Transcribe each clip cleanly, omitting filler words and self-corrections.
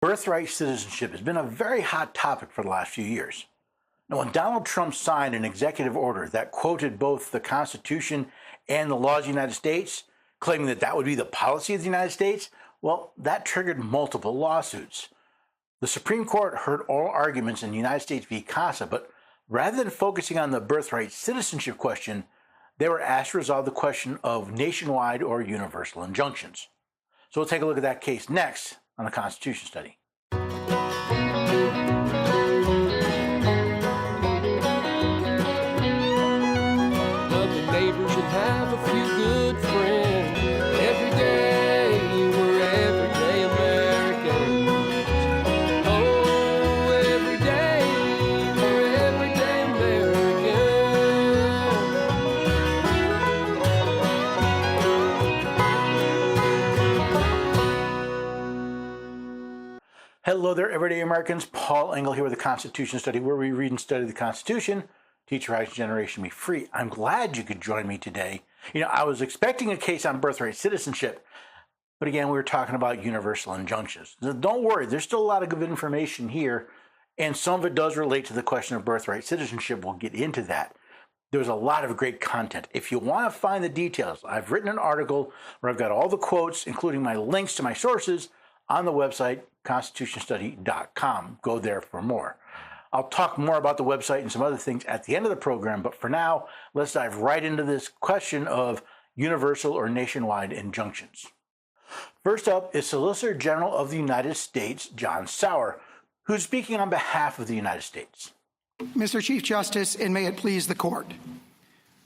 Birthright citizenship has been a very hot topic for the last few years. Now, when Donald Trump signed an executive order that quoted both the Constitution and the laws of the United States, claiming that that would be the policy of the United States, well, that triggered multiple lawsuits. The Supreme Court heard oral arguments in the United States v. CASA, but rather than focusing on the birthright citizenship question, they were asked to resolve the question of nationwide or universal injunctions. So we'll take a look at that case next on the Constitution Study. Neighbors should have a few good friends. Every day we're everyday Americans. Oh, every day we're everyday Americans. Hello there, everyday Americans. Paul Engel here with the Constitution Study, where we read and study the Constitution. Teach your next generation be free. I'm glad you could join me today. I was expecting a case on birthright citizenship, but again, we were talking about universal injunctions. Don't worry, there's still a lot of good information here, and some of it does relate to the question of birthright citizenship. We'll get into that. There's a lot of great content. If you want to find the details, I've written an article where I've got all the quotes, including my links to my sources, on the website, constitutionstudy.com. Go there for more. I'll talk more about the website and some other things at the end of the program, but for now, let's dive right into this question of universal or nationwide injunctions. First up is Solicitor General of the United States, John Sauer, who's speaking on behalf of the United States. Mr. Chief Justice, and may it please the Court.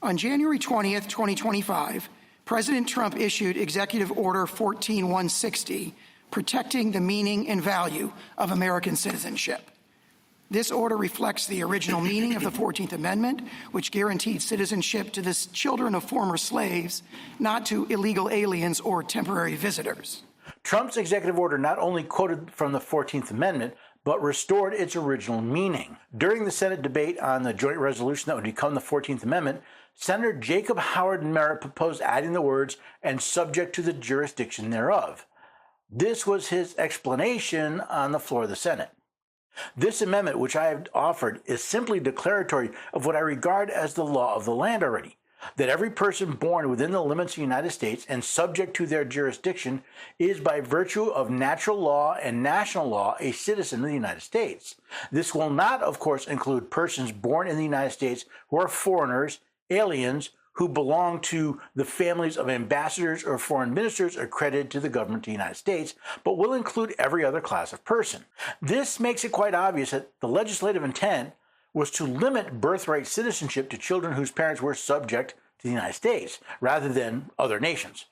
On January 20th, 2025, President Trump issued Executive Order 14160, protecting the meaning and value of American citizenship. This order reflects the original meaning of the 14th Amendment, which guaranteed citizenship to the children of former slaves, not to illegal aliens or temporary visitors. Trump's executive order not only quoted from the 14th Amendment, but restored its original meaning. During the Senate debate on the joint resolution that would become the 14th Amendment, Senator Jacob Howard Merritt proposed adding the words, "and subject to the jurisdiction thereof." This was his explanation on the floor of the Senate. This amendment, which I have offered, is simply declaratory of what I regard as the law of the land already, that every person born within the limits of the United States and subject to their jurisdiction is by virtue of natural law and national law a citizen of the United States. This will not, of course, include persons born in the United States who are foreigners, aliens, who belong to the families of ambassadors or foreign ministers accredited to the government of the United States, but will include every other class of person. This makes it quite obvious that the legislative intent was to limit birthright citizenship to children whose parents were subject to the United States, rather than other nations.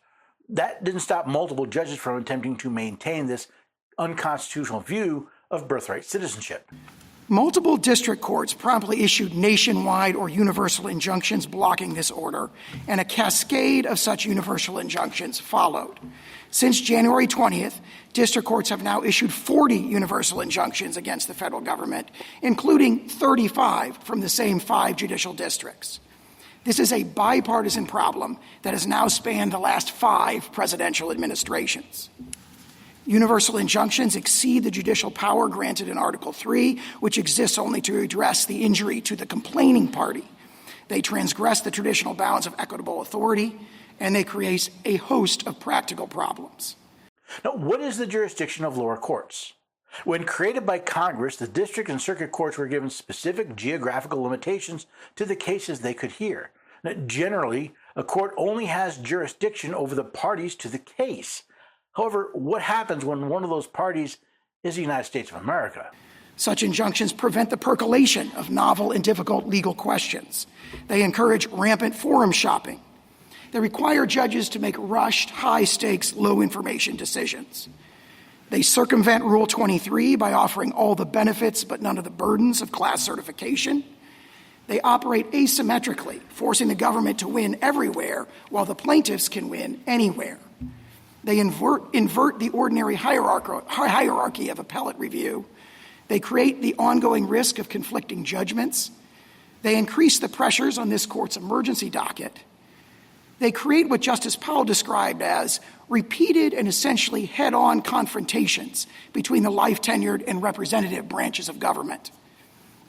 That didn't stop multiple judges from attempting to maintain this unconstitutional view of birthright citizenship. Multiple district courts promptly issued nationwide or universal injunctions blocking this order, and a cascade of such universal injunctions followed. Since January 20th, district courts have now issued 40 universal injunctions against the federal government, including 35 from the same 5 judicial districts. This is a bipartisan problem that has now spanned the last 5 presidential administrations. Universal injunctions exceed the judicial power granted in Article 3, which exists only to address the injury to the complaining party. They transgress the traditional bounds of equitable authority, and they create a host of practical problems. Now, what is the jurisdiction of lower courts? When created by Congress, the district and circuit courts were given specific geographical limitations to the cases they could hear. Now, generally, a court only has jurisdiction over the parties to the case. However, what happens when one of those parties is the United States of America? Such injunctions prevent the percolation of novel and difficult legal questions. They encourage rampant forum shopping. They require judges to make rushed, high-stakes, low-information decisions. They circumvent Rule 23 by offering all the benefits but none of the burdens of class certification. They operate asymmetrically, forcing the government to win everywhere while the plaintiffs can win anywhere. They invert the ordinary hierarchy of appellate review. They create the ongoing risk of conflicting judgments. They increase the pressures on this court's emergency docket. They create what Justice Powell described as repeated and essentially head-on confrontations between the life-tenured and representative branches of government.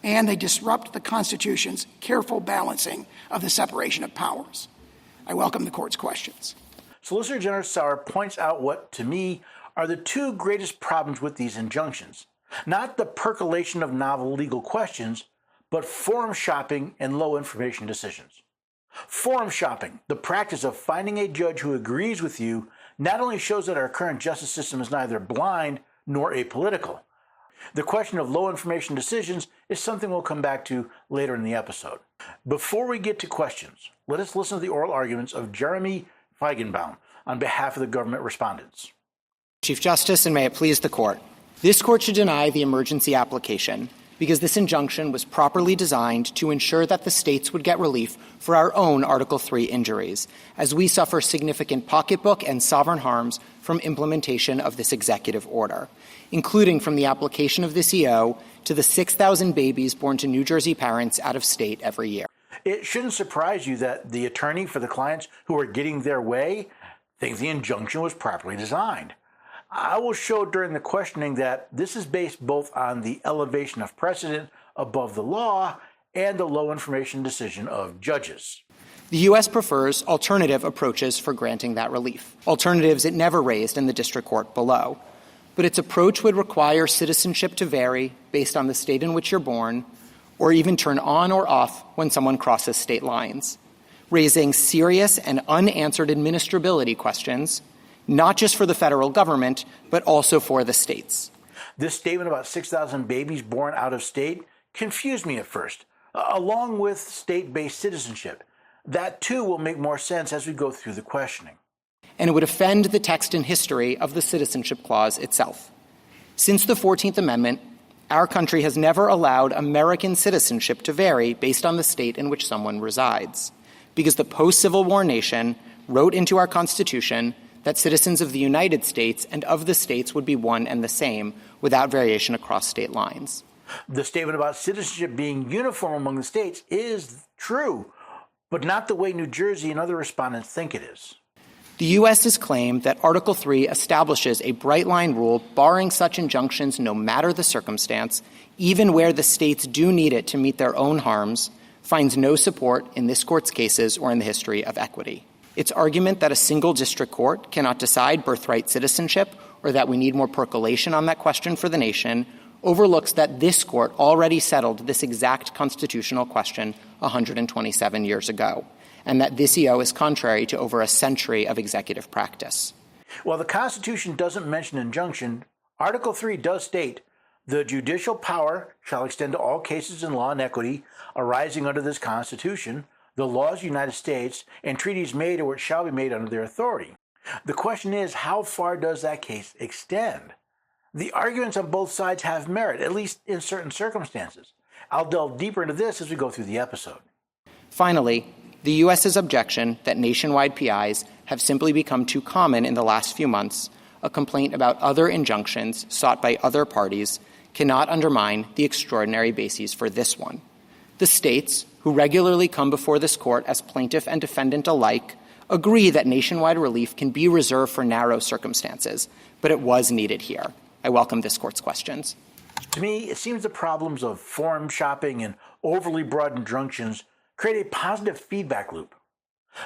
And they disrupt the Constitution's careful balancing of the separation of powers. I welcome the Court's questions. Solicitor General Sauer points out what, to me, are the two greatest problems with these injunctions. Not the percolation of novel legal questions, but forum shopping and low information decisions. Forum shopping, the practice of finding a judge who agrees with you, not only shows that our current justice system is neither blind nor apolitical. The question of low information decisions is something we'll come back to later in the episode. Before we get to questions, let us listen to the oral arguments of Jeremy Feigenbaum on behalf of the government respondents. Chief Justice, and may it please the Court, this Court should deny the emergency application because this injunction was properly designed to ensure that the states would get relief for our own Article III injuries, as we suffer significant pocketbook and sovereign harms from implementation of this executive order, including from the application of this EO to the 6,000 babies born to New Jersey parents out of state every year. It shouldn't surprise you that the attorney for the clients who are getting their way thinks the injunction was properly designed. I will show during the questioning that this is based both on the elevation of precedent above the law and the low information decision of judges. The U.S. prefers alternative approaches for granting that relief, alternatives it never raised in the district court below. But its approach would require citizenship to vary based on the state in which you're born, or even turn on or off when someone crosses state lines, raising serious and unanswered administrability questions, not just for the federal government, but also for the states. This statement about 6,000 babies born out of state confused me at first, along with state-based citizenship. That, too, will make more sense as we go through the questioning. And it would offend the text and history of the Citizenship Clause itself. Since the 14th Amendment, our country has never allowed American citizenship to vary based on the state in which someone resides, because the post-Civil War nation wrote into our Constitution that citizens of the United States and of the states would be one and the same without variation across state lines. The statement about citizenship being uniform among the states is true, but not the way New Jersey and other respondents think it is. The U.S. has claimed that Article III establishes a bright-line rule barring such injunctions no matter the circumstance, even where the states do need it to meet their own harms, finds no support in this Court's cases or in the history of equity. Its argument that a single district court cannot decide birthright citizenship or that we need more percolation on that question for the nation overlooks that this Court already settled this exact constitutional question 127 years ago, and that this EO is contrary to over a century of executive practice. While the Constitution doesn't mention injunction, Article 3 does state, "The judicial power shall extend to all cases in law and equity arising under this Constitution, the laws of the United States, and treaties made or which shall be made under their authority." The question is, how far does that case extend? The arguments on both sides have merit, at least in certain circumstances. I'll delve deeper into this as we go through the episode. Finally, the U.S.'s objection that nationwide PIs have simply become too common in the last few months, a complaint about other injunctions sought by other parties, cannot undermine the extraordinary bases for this one. The states, who regularly come before this Court as plaintiff and defendant alike, agree that nationwide relief can be reserved for narrow circumstances, but it was needed here. I welcome this Court's questions. To me, it seems the problems of forum shopping and overly broad injunctions create a positive feedback loop.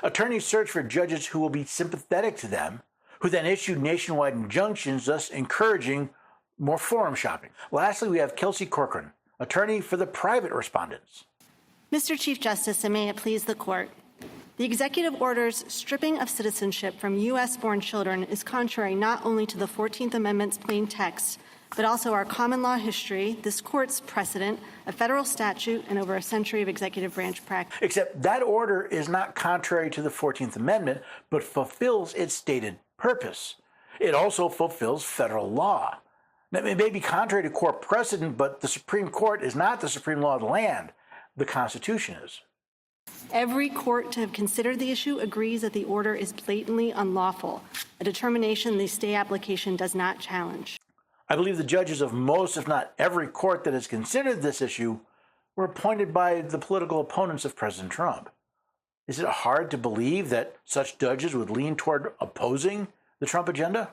Attorneys search for judges who will be sympathetic to them, who then issue nationwide injunctions, thus encouraging more forum shopping. Lastly, we have Kelsey Corcoran, attorney for the private respondents. Mr. Chief Justice, and may it please the Court, the executive order's stripping of citizenship from U.S.-born children is contrary not only to the 14th Amendment's plain text, but also our common law history, this Court's precedent, a federal statute, and over a century of executive branch practice. Except that order is not contrary to the 14th Amendment, but fulfills its stated purpose. It also fulfills federal law. Now, it may be contrary to court precedent, but the Supreme Court is not the supreme law of the land. The Constitution is. Every court to have considered the issue agrees that the order is blatantly unlawful, a determination the stay application does not challenge. I believe the judges of most, if not every court that has considered this issue were appointed by the political opponents of President Trump. Is it hard to believe that such judges would lean toward opposing the Trump agenda?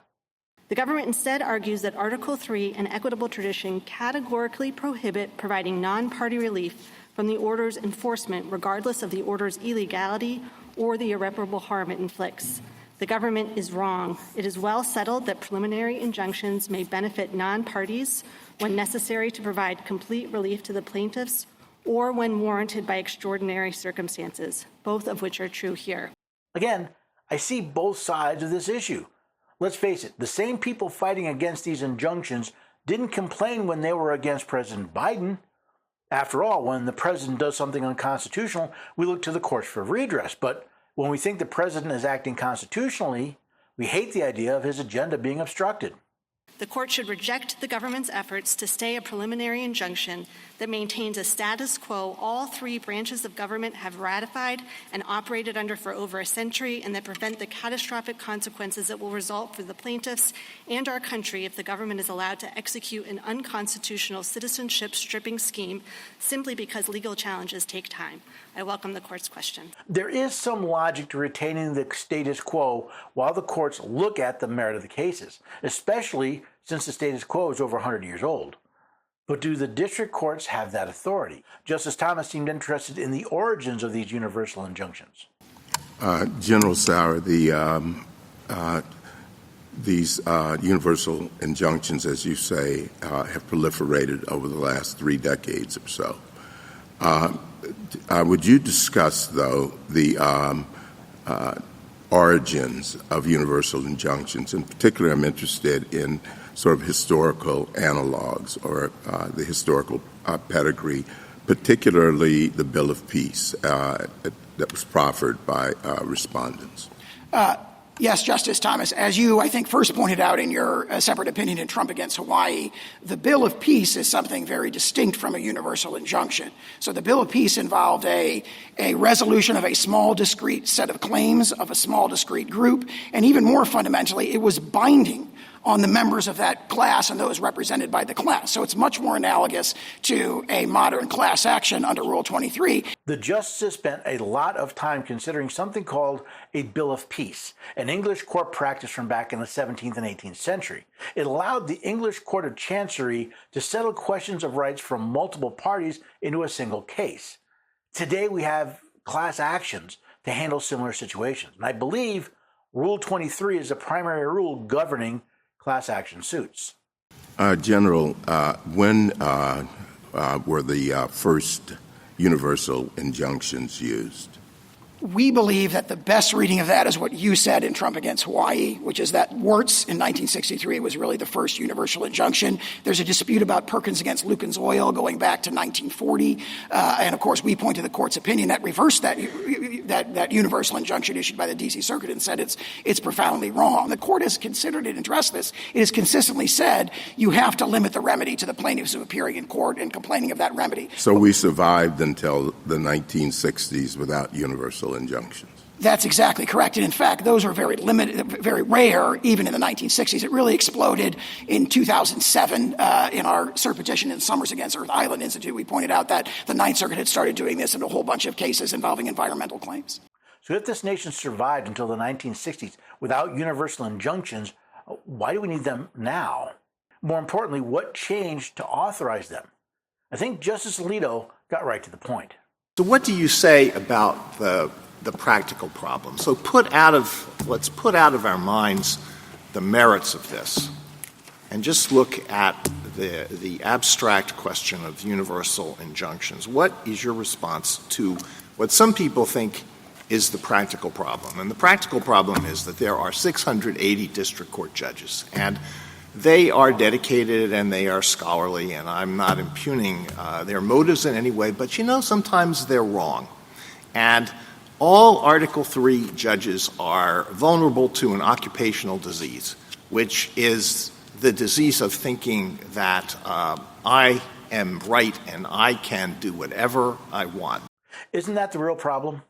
The government instead argues that Article 3 and equitable tradition categorically prohibit providing non-party relief from the order's enforcement, regardless of the order's illegality or the irreparable harm it inflicts. The government is wrong. It is well settled that preliminary injunctions may benefit non-parties when necessary to provide complete relief to the plaintiffs or when warranted by extraordinary circumstances, both of which are true here. Again, I see both sides of this issue. Let's face it, the same people fighting against these injunctions didn't complain when they were against President Biden. After all, when the president does something unconstitutional, we look to the courts for redress. But when we think the president is acting constitutionally, we hate the idea of his agenda being obstructed. The court should reject the government's efforts to stay a preliminary injunction that maintains a status quo all three branches of government have ratified and operated under for over a century, and that prevent the catastrophic consequences that will result for the plaintiffs and our country if the government is allowed to execute an unconstitutional citizenship stripping scheme simply because legal challenges take time. I welcome the court's question. There is some logic to retaining the status quo while the courts look at the merit of the cases, especially since the status quo is over 100 years old. But do the district courts have that authority? Justice Thomas seemed interested in the origins of these universal injunctions. General Sauer, these universal injunctions, as you say, have proliferated over the last 3 decades or so. Would you discuss, though, the origins of universal injunctions? In particular, I'm interested in sort of historical analogs or the historical pedigree, particularly the Bill of Peace that was proffered by respondents. Yes, Justice Thomas. As you, I think, first pointed out in your separate opinion in Trump against Hawaii, the Bill of Peace is something very distinct from a universal injunction. So the Bill of Peace involved a resolution of a small, discrete set of claims of a small, discrete group, and even more fundamentally, it was binding on the members of that class and those represented by the class. So it's much more analogous to a modern class action under Rule 23. The justices spent a lot of time considering something called a Bill of Peace, an English court practice from back in the 17th and 18th century. It allowed the English Court of Chancery to settle questions of rights from multiple parties into a single case. Today we have class actions to handle similar situations. And I believe Rule 23 is the primary rule governing class action suits. General, when were the first universal injunctions used? We believe that the best reading of that is what you said in Trump against Hawaii, which is that Wirtz in 1963 was really the first universal injunction. There's a dispute about Perkins against Lukens Oil going back to 1940. And, of course, we point to the court's opinion that reversed that universal injunction issued by the D.C. Circuit and said it's profoundly wrong. The court has considered and addressed this. It has consistently said you have to limit the remedy to the plaintiffs who are appearing in court and complaining of that remedy. So we survived until the 1960s without universal injunctions. That's exactly correct. And in fact, those were very limited, very rare, even in the 1960s. It really exploded in 2007 in our cert petition in Summers against Earth Island Institute. We pointed out that the Ninth Circuit had started doing this in a whole bunch of cases involving environmental claims. So if this nation survived until the 1960s without universal injunctions, why do we need them now? More importantly, what changed to authorize them? I think Justice Alito got right to the point. So what do you say about the practical problem? So let's put out of our minds the merits of this and just look at the abstract question of universal injunctions. What is your response to what some people think is the practical problem? And the practical problem is that there are 680 district court judges, and they are dedicated and they are scholarly, and I'm not impugning their motives in any way, but sometimes they're wrong. And all Article III judges are vulnerable to an occupational disease, which is the disease of thinking that I am right and I can do whatever I want. Isn't that the real problem?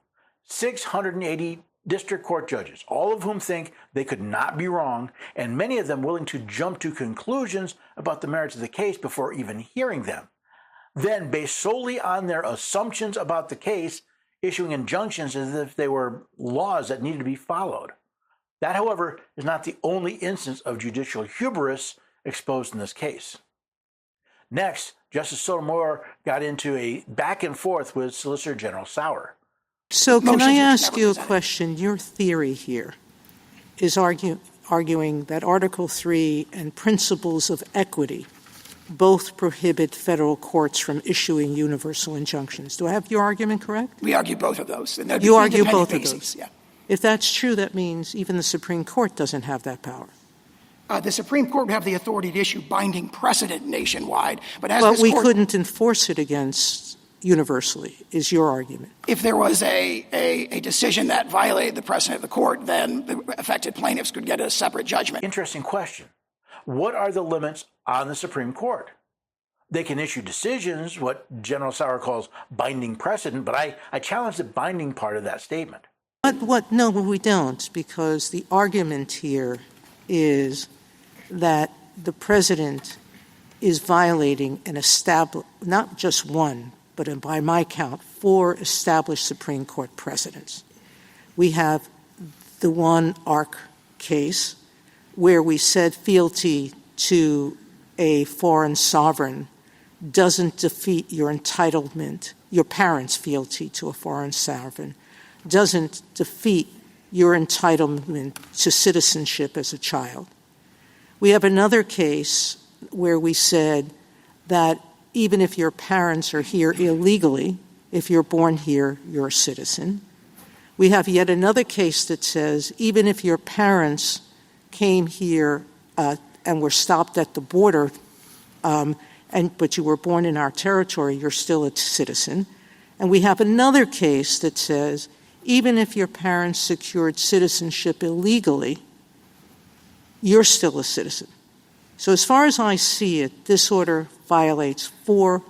680 district court judges, all of whom think they could not be wrong, and many of them willing to jump to conclusions about the merits of the case before even hearing them. Then, based solely on their assumptions about the case, issuing injunctions as if they were laws that needed to be followed. That, however, is not the only instance of judicial hubris exposed in this case. Next, Justice Sotomayor got into a back and forth with Solicitor General Sauer. So can I ask you a presented. question? Your theory here is arguing that Article 3 and principles of equity both prohibit federal courts from issuing universal injunctions. Do I have your argument correct? We argue both of those. And You argue independent both of bases, those? Yeah. If that's true, that means even the Supreme Court doesn't have that power. The Supreme Court would have the authority to issue binding precedent nationwide, but as But this we court, couldn't enforce it against universally, is your argument. if there was a decision that violated the precedent of the court, then the affected plaintiffs could get a separate judgment. Interesting question. What are the limits on the Supreme Court? They can issue decisions, what General Sauer calls binding precedent, but I challenge the binding part of that statement. No, we don't, because the argument here is that the president is violating not just one, but by my count, 4 established Supreme Court precedents. We have the one ARC case where we said fealty to a foreign sovereign doesn't defeat your entitlement, your parents' fealty to a foreign sovereign doesn't defeat your entitlement to citizenship as a child. We have another case where we said that even if your parents are here illegally, if you're born here, you're a citizen. We have yet another case that says even if your parents came here and were stopped at the border, but you were born in our territory, you're still a citizen. And we have another case that says even if your parents secured citizenship illegally, you're still a citizen. So as far as I see it, this order violates 4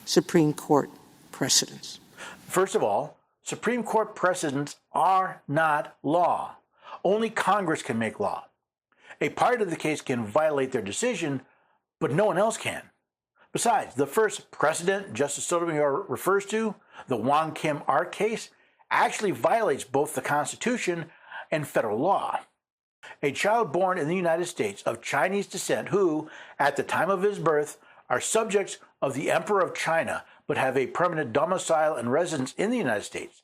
Supreme Court precedents. First of all, Supreme Court precedents are not law. Only Congress can make law. A party to the case can violate their decision, but no one else can. Besides, the first precedent Justice Sotomayor refers to, the Wong Kim Ark case, actually violates both the Constitution and federal law. A child born in the United States of Chinese descent who, at the time of his birth, are subjects of the Emperor of China but have a permanent domicile and residence in the United States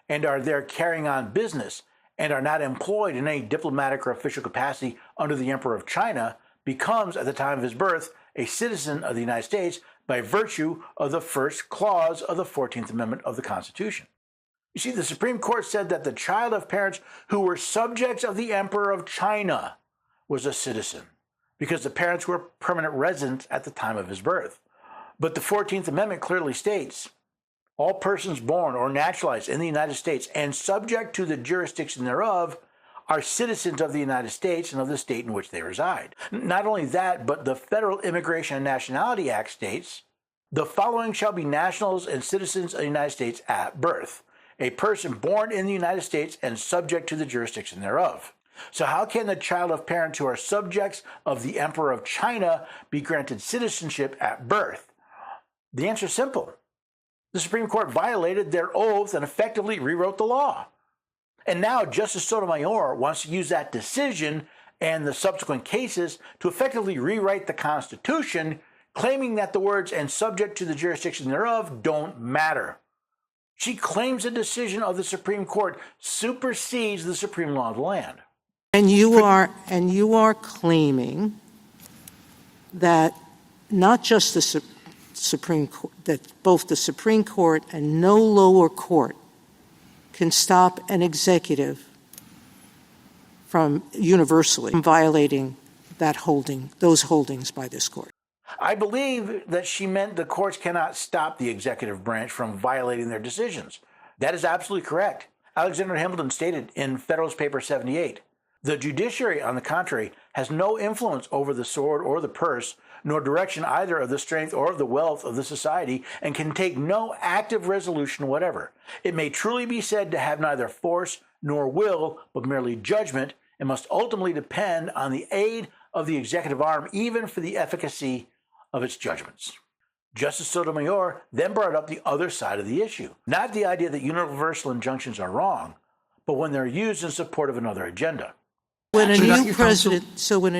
and are there carrying on business and are not employed in any diplomatic or official capacity under the Emperor of China becomes, at the time of his birth, a citizen of the United States by virtue of the first clause of the 14th Amendment of the Constitution. You see, the Supreme Court said that the child of parents who were subjects of the Emperor of China was a citizen because the parents were permanent residents at the time of his birth. But the 14th Amendment clearly states, all persons born or naturalized in the United States and subject to the jurisdiction thereof are citizens of the United States and of the state in which they reside. Not only that, but the Federal Immigration and Nationality Act states, the following shall be nationals and citizens of the United States at birth. A person born in the United States and subject to the jurisdiction thereof. So how can the child of parents who are subjects of the Emperor of China be granted citizenship at birth? The answer is simple. The Supreme Court violated their oath and effectively rewrote the law. And now Justice Sotomayor wants to use that decision and the subsequent cases to effectively rewrite the Constitution, claiming that the words "and subject to the jurisdiction thereof" don't matter. She claims a decision of the Supreme Court supersedes the supreme law of the land. And you are claiming that not just the Supreme Court, that both the Supreme Court and no lower court can stop an executive from universally violating those holdings by this court. I believe that she meant the courts cannot stop the executive branch from violating their decisions. That is absolutely correct. Alexander Hamilton stated in Federalist Paper 78, the judiciary, on the contrary, has no influence over the sword or the purse, nor direction either of the strength or of the wealth of the society, and can take no active resolution whatever. It may truly be said to have neither force nor will, but merely judgment, and must ultimately depend on the aid of the executive arm, even for the efficacy of its judgments. Justice Sotomayor then brought up the other side of the issue. Not the idea that universal injunctions are wrong, but when they're used in support of another agenda. When a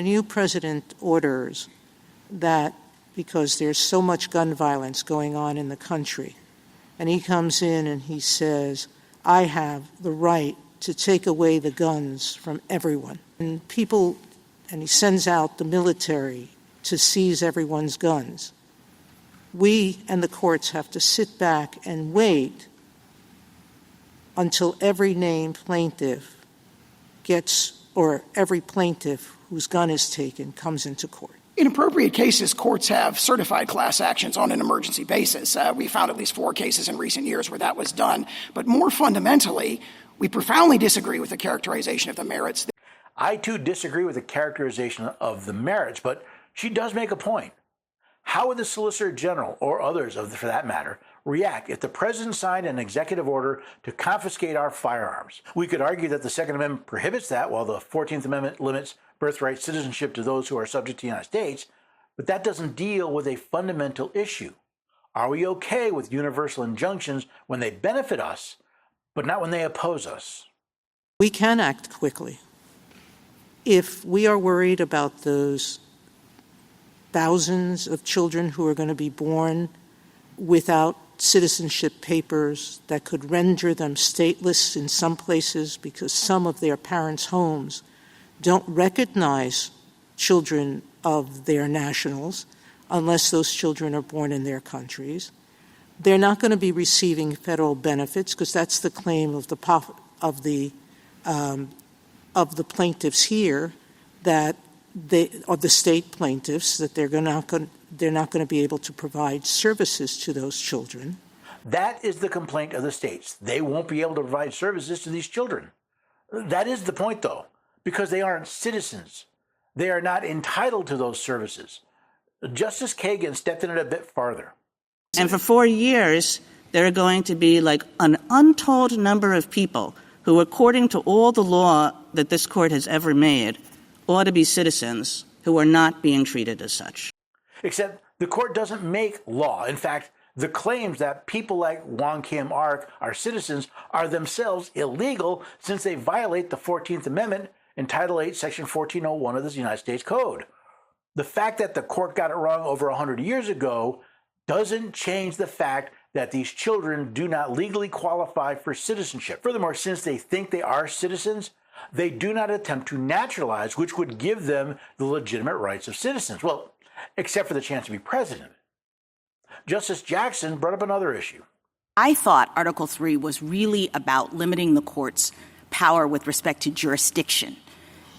new president orders that because there's so much gun violence going on in the country, and he comes in and he says, I have the right to take away the guns from everyone. And he sends out the military to seize everyone's guns. We and the courts have to sit back and wait until every named plaintiff or every plaintiff whose gun is taken comes into court. In appropriate cases, courts have certified class actions on an emergency basis. We found at least 4 cases in recent years where that was done. But more fundamentally, we profoundly disagree with the characterization of the merits. I, too, disagree with the characterization of the merits, but she does make a point. How would the Solicitor General, or others for that matter, react if the President signed an executive order to confiscate our firearms? We could argue that the Second Amendment prohibits that, while the 14th Amendment limits birthright citizenship to those who are subject to the United States, but that doesn't deal with a fundamental issue. Are we okay with universal injunctions when they benefit us, but not when they oppose us? We can act quickly. If we are worried about those thousands of children who are going to be born without citizenship papers that could render them stateless in some places because some of their parents' homes don't recognize children of their nationals unless those children are born in their countries. They're not going to be receiving federal benefits because that's the claim of the plaintiffs here, that the state plaintiffs, that they're not going to be able to provide services to those children. That is the complaint of the states. They won't be able to provide services to these children. That is the point, though, because they aren't citizens. They are not entitled to those services. Justice Kagan stepped in it a bit farther. And for 4 years, there are going to be like an untold number of people who, according to all the law that this court has ever made, ought to be citizens who are not being treated as such. Except the court doesn't make law. In fact, the claims that people like Wong Kim Ark are citizens are themselves illegal since they violate the 14th Amendment in Title 8, Section 1401 of the United States Code. The fact that the court got it wrong over 100 years ago doesn't change the fact that these children do not legally qualify for citizenship. Furthermore, since they think they are citizens, they do not attempt to naturalize, which would give them the legitimate rights of citizens. Well, except for the chance to be president. Justice Jackson brought up another issue. I thought Article 3 was really about limiting the court's power with respect to jurisdiction,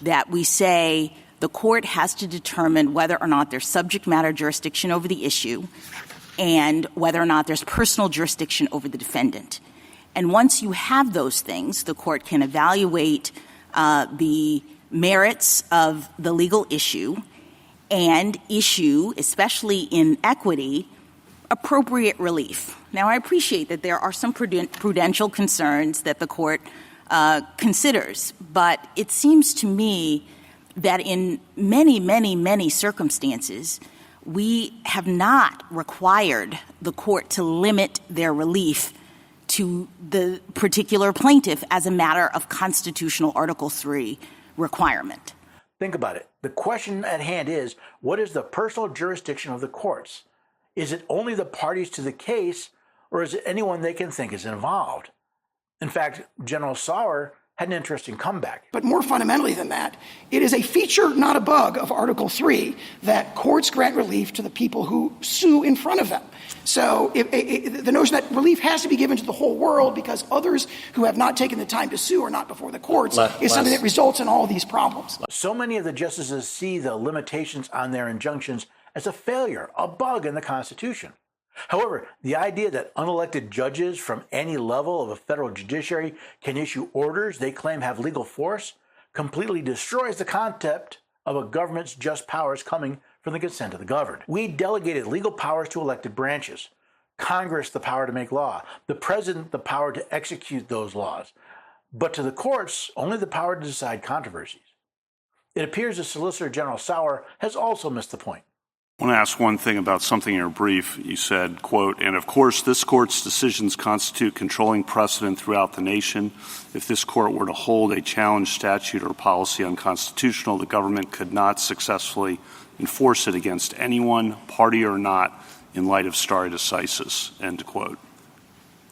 that we say the court has to determine whether or not there's subject matter jurisdiction over the issue and whether or not there's personal jurisdiction over the defendant. And once you have those things, the court can evaluate the merits of the legal issue and issue, especially in equity, appropriate relief. Now, I appreciate that there are some prudential concerns that the court considers, but it seems to me that in many, many, many circumstances, we have not required the court to limit their relief to the particular plaintiff as a matter of constitutional Article 3 requirement. Think about it. The question at hand is, what is the personal jurisdiction of the courts? Is it only the parties to the case, or is it anyone they can think is involved? In fact, General Sauer had an interesting comeback. But more fundamentally than that, it is a feature, not a bug, of Article 3 that courts grant relief to the people who sue in front of them. So the notion that relief has to be given to the whole world because others who have not taken the time to sue are not before the courts is something that results in all these problems. So many of the justices see the limitations on their injunctions as a failure, a bug in the Constitution. However, the idea that unelected judges from any level of a federal judiciary can issue orders they claim have legal force completely destroys the concept of a government's just powers coming from the consent of the governed. We delegated legal powers to elected branches, Congress the power to make law, the president the power to execute those laws, but to the courts only the power to decide controversies. It appears that Solicitor General Sauer has also missed the point. I want to ask one thing about something in your brief. You said, quote, and of course this court's decisions constitute controlling precedent throughout the nation. If this court were to hold a challenged statute or policy unconstitutional, the government could not successfully enforce it against anyone, party or not, in light of stare decisis, end quote.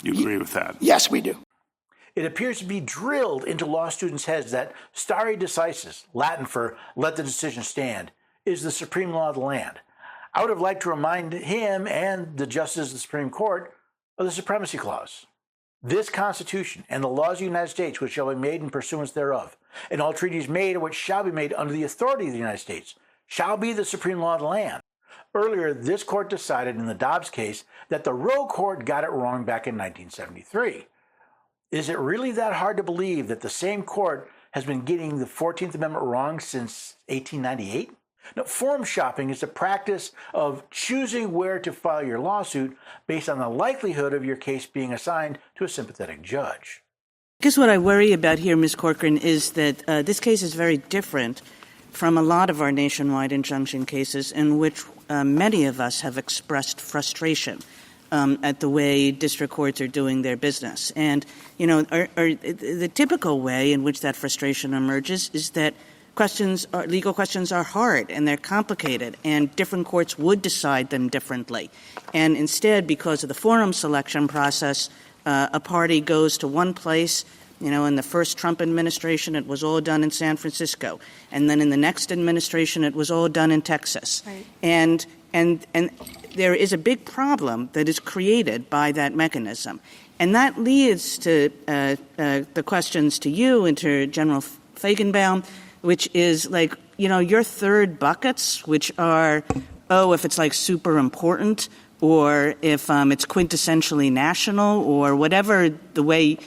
You agree with that? Yes, we do. It appears to be drilled into law students' heads that stare decisis, Latin for let the decision stand, is the supreme law of the land. I would have liked to remind him and the justices of the Supreme Court of the Supremacy Clause. This Constitution and the laws of the United States which shall be made in pursuance thereof, and all treaties made or which shall be made under the authority of the United States, shall be the supreme law of the land. Earlier, this court decided in the Dobbs case that the Roe Court got it wrong back in 1973. Is it really that hard to believe that the same court has been getting the 14th Amendment wrong since 1898? Now, forum shopping is the practice of choosing where to file your lawsuit based on the likelihood of your case being assigned to a sympathetic judge. Because what I worry about here, Ms. Corcoran, is that this case is very different from a lot of our nationwide injunction cases in which many of us have expressed frustration at the way district courts are doing their business. And, the typical way in which that frustration emerges is that legal questions are hard and they're complicated, and different courts would decide them differently. And instead, because of the forum selection process, a party goes to one place. In the first Trump administration, it was all done in San Francisco. And then in the next administration, it was all done in Texas. Right. And there is a big problem that is created by that mechanism. And that leads to the questions to you and to General Feigenbaum, which is your third buckets, which are, if it's super important, or if it's quintessentially national, or whatever the way,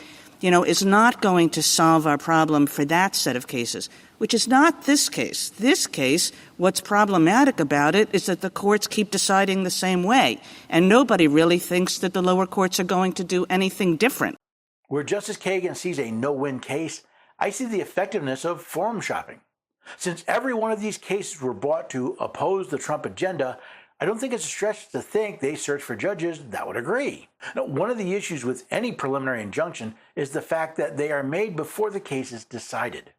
is not going to solve our problem for that set of cases, which is not this case. This case, what's problematic about it is that the courts keep deciding the same way, and nobody really thinks that the lower courts are going to do anything different. Where Justice Kagan sees a no-win case, I see the effectiveness of forum shopping. Since every one of these cases were brought to oppose the Trump agenda, I don't think it's a stretch to think they search for judges that would agree. Now, one of the issues with any preliminary injunction is the fact that they are made before the case is decided.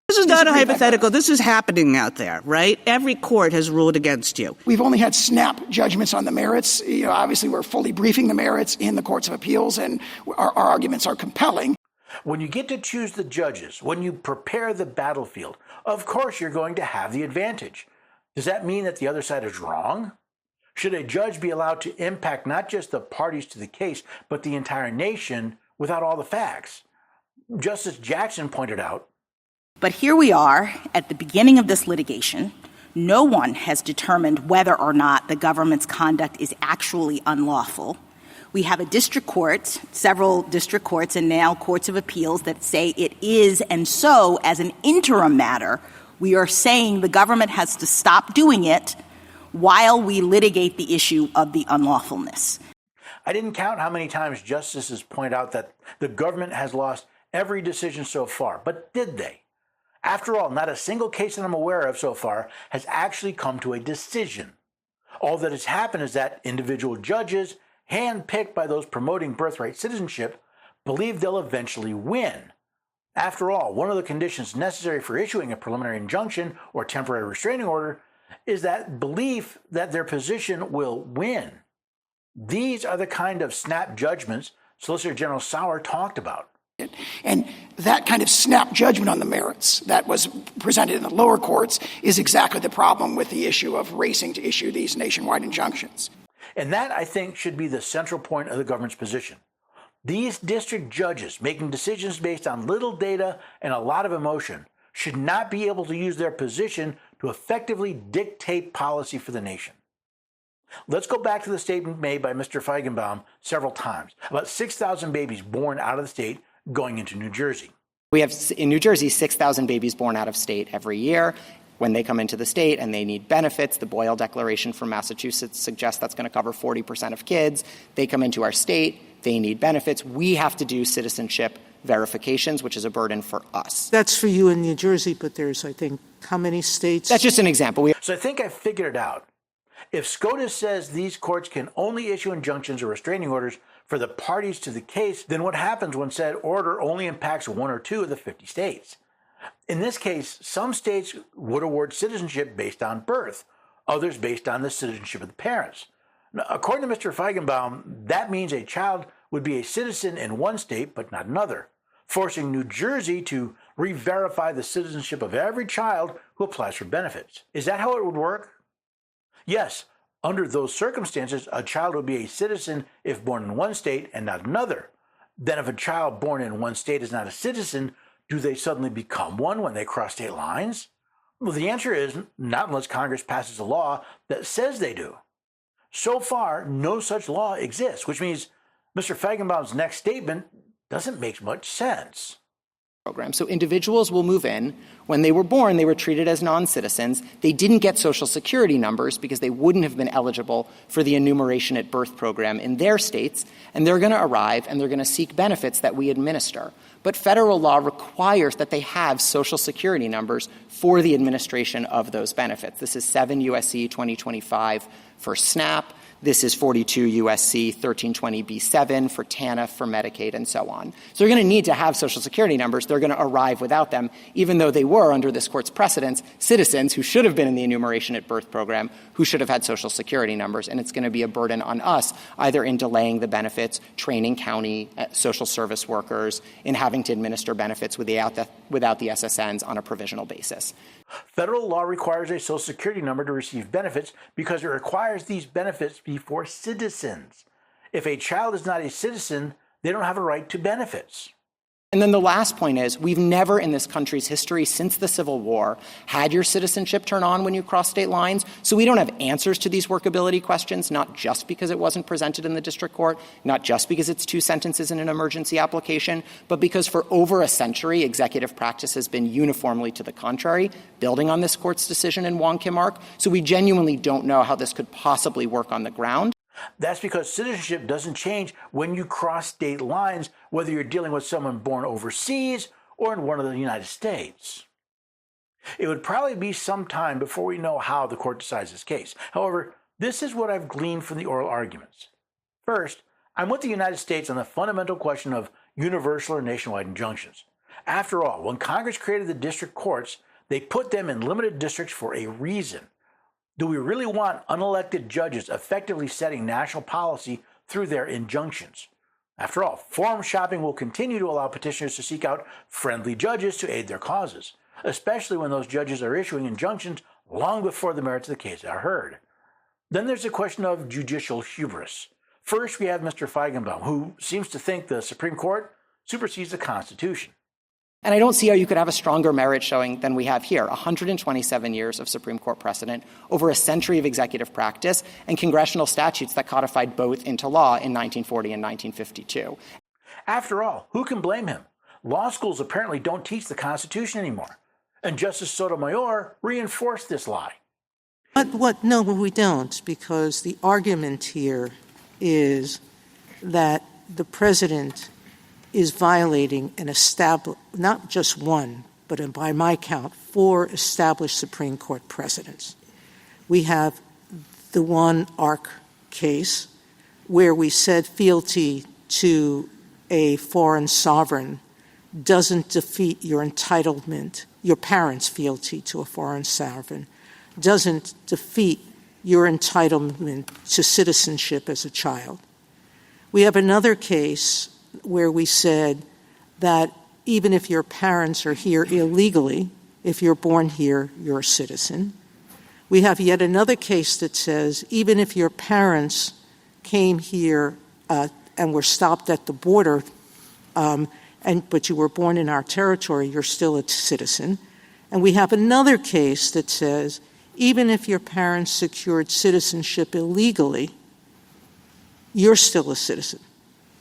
This is not a hypothetical. This is happening out there, right? Every court has ruled against you. We've only had snap judgments on the merits. Obviously, we're fully briefing the merits in the courts of appeals, and our arguments are compelling. When you get to choose the judges, when you prepare the battlefield, of course you're going to have the advantage. Does that mean that the other side is wrong? Should a judge be allowed to impact not just the parties to the case, but the entire nation without all the facts? Justice Jackson pointed out, but here we are at the beginning of this litigation. No one has determined whether or not the government's conduct is actually unlawful. We have a district court, several district courts, and now courts of appeals that say it is, and so, as an interim matter, we are saying the government has to stop doing it while we litigate the issue of the unlawfulness. I didn't count how many times justices point out that the government has lost every decision so far, but did they? After all, not a single case that I'm aware of so far has actually come to a decision. All that has happened is that individual judges, handpicked by those promoting birthright citizenship, believe they'll eventually win. After all, one of the conditions necessary for issuing a preliminary injunction or temporary restraining order is that belief that their position will win. These are the kind of snap judgments Solicitor General Sauer talked about. And that kind of snap judgment on the merits that was presented in the lower courts is exactly the problem with the issue of racing to issue these nationwide injunctions. And that, I think, should be the central point of the government's position. These district judges making decisions based on little data and a lot of emotion should not be able to use their position to effectively dictate policy for the nation. Let's go back to the statement made by Mr. Feigenbaum several times about 6,000 babies born out of the state going into New Jersey. We have, in New Jersey, 6,000 babies born out of state every year. When they come into the state and they need benefits, the Boyle Declaration from Massachusetts suggests that's going to cover 40% of kids. They come into our state, they need benefits. We have to do citizenship verifications, which is a burden for us. That's for you in New Jersey, but there's, I think, how many states? That's just an example. So I think I figured it out. If SCOTUS says these courts can only issue injunctions or restraining orders for the parties to the case, then what happens when said order only impacts one or two of the 50 states? In this case, some states would award citizenship based on birth, others based on the citizenship of the parents. Now, according to Mr. Feigenbaum, that means a child would be a citizen in one state but not another, forcing New Jersey to re-verify the citizenship of every child who applies for benefits. Is that how it would work? Yes, under those circumstances, a child would be a citizen if born in one state and not another. Then if a child born in one state is not a citizen, do they suddenly become one when they cross state lines? Well, the answer is not unless Congress passes a law that says they do. So far, no such law exists, which means Mr. Feigenbaum's next statement doesn't make much sense. Program. So individuals will move in. When they were born, they were treated as non-citizens. They didn't get Social Security numbers because they wouldn't have been eligible for the enumeration at birth program in their states, and they're going to arrive and they're going to seek benefits that we administer. But federal law requires that they have Social Security numbers for the administration of those benefits. This is 7 U.S.C. 2025 for SNAP. This is 42 U.S.C. 1320b7 for TANF, for Medicaid, and so on. So they're going to need to have Social Security numbers. They're going to arrive without them, even though they were, under this Court's precedents, citizens who should have been in the enumeration at birth program, who should have had Social Security numbers. And it's going to be a burden on us, either in delaying the benefits, training county social service workers, in having to administer benefits without the SSNs on a provisional basis. Federal law requires a Social Security number to receive benefits because it requires these benefits be for citizens. If a child is not a citizen, they don't have a right to benefits. And then the last point is, we've never in this country's history since the Civil War had your citizenship turn on when you cross state lines. So we don't have answers to these workability questions, not just because it wasn't presented in the district court, not just because it's 2 sentences in an emergency application, but because for over a century, executive practice has been uniformly to the contrary, building on this Court's decision in Wong Kim Ark. So we genuinely don't know how this could possibly work on the ground. That's because citizenship doesn't change when you cross state lines, whether you're dealing with someone born overseas or in one of the United States. It would probably be some time before we know how the court decides this case. However, this is what I've gleaned from the oral arguments. First, I'm with the United States on the fundamental question of universal or nationwide injunctions. After all, when Congress created the district courts, they put them in limited districts for a reason. Do we really want unelected judges effectively setting national policy through their injunctions? After all, forum shopping will continue to allow petitioners to seek out friendly judges to aid their causes, especially when those judges are issuing injunctions long before the merits of the case are heard. Then there's the question of judicial hubris. First, we have Mr. Feigenbaum, who seems to think the Supreme Court supersedes the Constitution. And I don't see how you could have a stronger merit showing than we have here. 127 years of Supreme Court precedent, over a century of executive practice, and congressional statutes that codified both into law in 1940 and 1952. After all, who can blame him? Law schools apparently don't teach the Constitution anymore. And Justice Sotomayor reinforced this lie. No, we don't, because the argument here is that the president is violating an not just one, but by my count, 4 established Supreme Court precedents. We have the one ARC case where we said fealty to a foreign sovereign doesn't defeat your entitlement, your parents' fealty to a foreign sovereign doesn't defeat your entitlement to citizenship as a child. We have another case where we said that even if your parents are here illegally, if you're born here, you're a citizen. We have yet another case that says even if your parents came here and were stopped at the border, but you were born in our territory, you're still a citizen. And we have another case that says even if your parents secured citizenship illegally, you're still a citizen.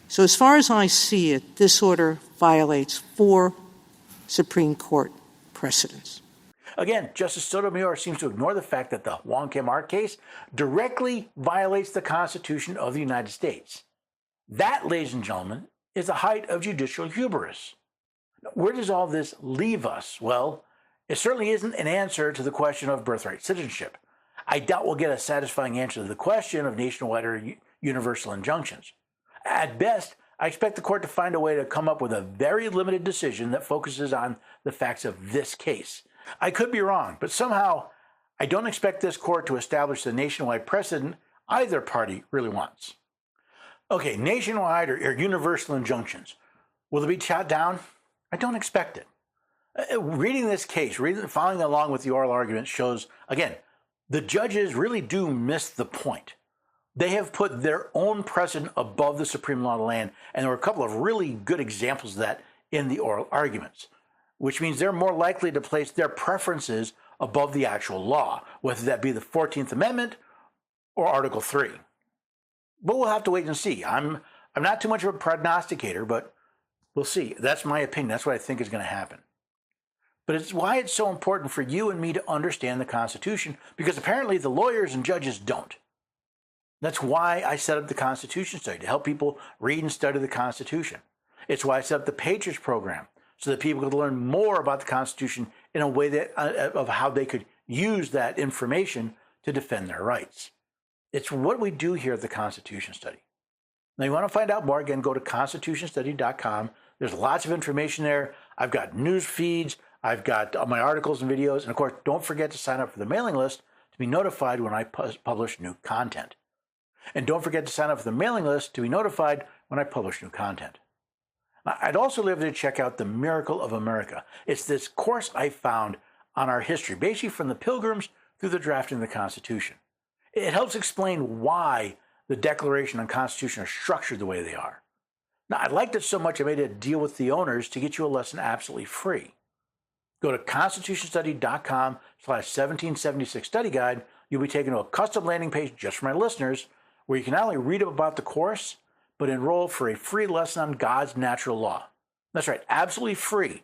So as far as I see it, this order violates 4 Supreme Court precedents. Again, Justice Sotomayor seems to ignore the fact that the Wong Kim Ark case directly violates the Constitution of the United States. That, ladies and gentlemen, is the height of judicial hubris. Where does all this leave us? Well, it certainly isn't an answer to the question of birthright citizenship. I doubt we'll get a satisfying answer to the question of nationwide or universal injunctions. At best, I expect the court to find a way to come up with a very limited decision that focuses on the facts of this case. I could be wrong, but somehow I don't expect this court to establish the nationwide precedent either party really wants. Okay, nationwide or universal injunctions. Will they be shot down? I don't expect it. Reading this case, following along with the oral argument shows, again, the judges really do miss the point. They have put their own precedent above the supreme law of the land, and there were a couple of really good examples of that in the oral arguments, which means they're more likely to place their preferences above the actual law, whether that be the 14th Amendment or Article 3. But we'll have to wait and see. I'm not too much of a prognosticator, but we'll see. That's my opinion. That's what I think is going to happen. But it's why it's so important for you and me to understand the Constitution, because apparently the lawyers and judges don't. That's why I set up the Constitution Study, to help people read and study the Constitution. It's why I set up the Patriots Program, so that people could learn more about the Constitution in a way that of how they could use that information to defend their rights. It's what we do here at the Constitution Study. Now, you want to find out more, again, go to constitutionstudy.com. There's lots of information there. I've got news feeds. I've got my articles and videos. And, of course, don't forget to sign up for the mailing list to be notified when I publish new content. And don't forget to sign up for the mailing list to be notified when I publish new content. I'd also love you to check out The Miracle of America. It's this course I found on our history, basically from the Pilgrims through the drafting of the Constitution. It helps explain why the Declaration and Constitution are structured the way they are. Now, I liked it so much I made a deal with the owners to get you a lesson absolutely free. Go to constitutionstudy.com/1776 study guide. You'll be taken to a custom landing page just for my listeners, where you can not only read about the course, but enroll for a free lesson on God's natural law. That's right, absolutely free.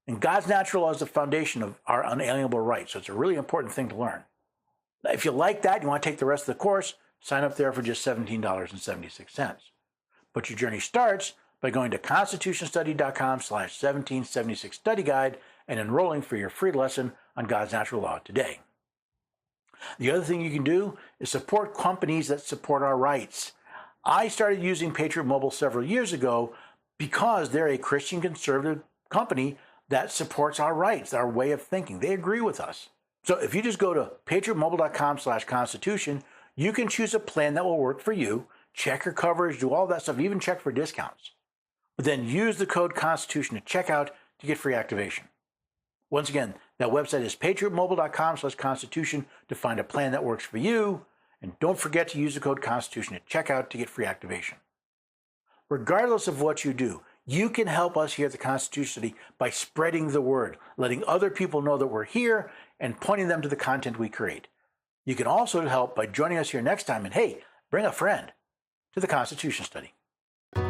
And God's natural law is the foundation of our unalienable rights, so it's a really important thing to learn. Now, if you like that, you want to take the rest of the course, sign up there for just $17.76. But your journey starts by going to constitutionstudy.com/1776 study guide and enrolling for your free lesson on God's natural law today. The other thing you can do is support companies that support our rights. I started using Patriot Mobile several years ago because they're a Christian conservative company that supports our rights, our way of thinking. They agree with us. So if you just go to patriotmobile.com/constitution, you can choose a plan that will work for you, check your coverage, do all that stuff, even check for discounts. But then use the code Constitution at checkout to get free activation. Once again, that website is patriotmobile.com/constitution to find a plan that works for you. And don't forget to use the code Constitution at checkout to get free activation. Regardless of what you do, you can help us here at the Constitution Study by spreading the word, letting other people know that we're here, and pointing them to the content we create. You can also help by joining us here next time, and hey, bring a friend to the Constitution Study. Love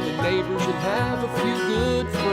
your neighbors and have a few good friends.